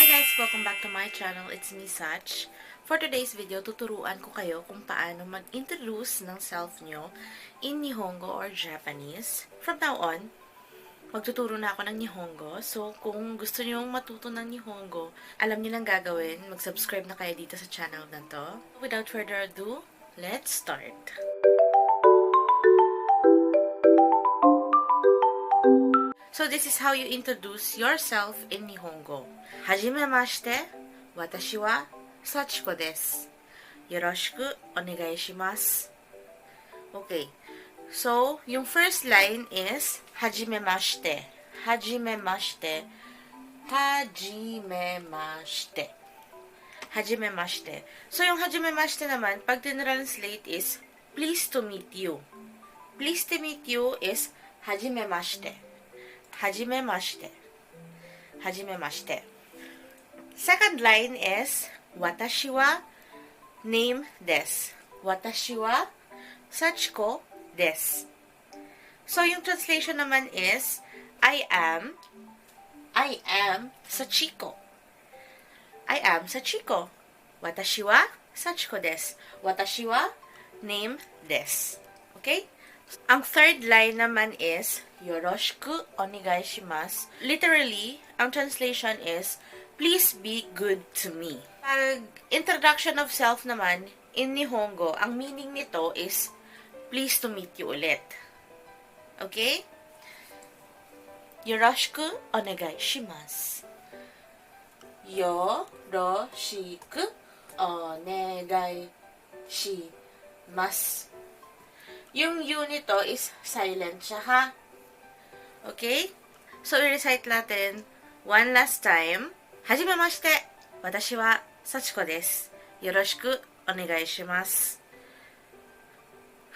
guys! Welcome back to my channel. It's me, Satch. For today's video, tuturuan ko kayo kung paano mag-introduce ng self nyo in Nihongo or Japanese. From now on, magtuturo na ako ng Nihongo. So, kung gusto nyo matuto ng Nihongo, alam nyo lang gagawin. Mag-subscribe na kayo dito sa channel na to. Without further ado, let's start! So, this is how you introduce yourself in Nihongo. Hajimemashite, watashi wa Sachiko desu. Yoroshiku onegai shimasu. Okay. So, yung first line is hajimemashite. Hajimemashite. Hajimemashite. Hajimemashite. So, yung hajimemashite naman, pag tinranslate is pleased to meet you. Pleased to meet you is hajimemashite. Hajimemashite. Hajimemashite. Second line is watashi wa name desu. Watashi wa Sachiko desu. So, yung translation naman is I am Sachiko. I am Sachiko. Watashi wa Sachiko desu. Watashi wa name desu. Okay? Ang third line naman is yoroshiku onegai shimasu. Literally, ang translation is please be good to me. Pag introduction of self naman, in Nihongo, ang meaning nito is pleased to meet you ulit. Okay? Yoroshiku onegai shimasu. Yoroshiku onegai shimasu. Yung U nito is silent siya, ha? Okay? So, i-recite natin one last time. Hajimemashite, watashi wa Sachiko desu. Yoroshiku onegai shimasu.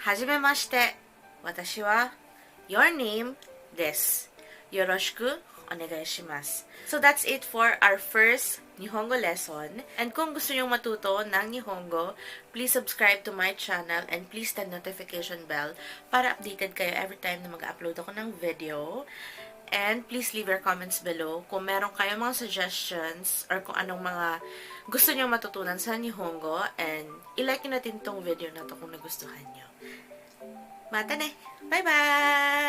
Hajimemashite, watashi wa your name desu. Yoroshiku onegai shimasu. So, that's it for our first Nihongo lesson. And kung gusto nyong matuto ng Nihongo, please subscribe to my channel and please the notification bell para updated kayo every time na mag-upload ako ng video. And please leave your comments below kung meron kayo mga suggestions or kung anong mga gusto nyong matutunan sa Nihongo. And ilike nyo natin tong video na to kung nagustuhan nyo. Mata ne! Bye-bye!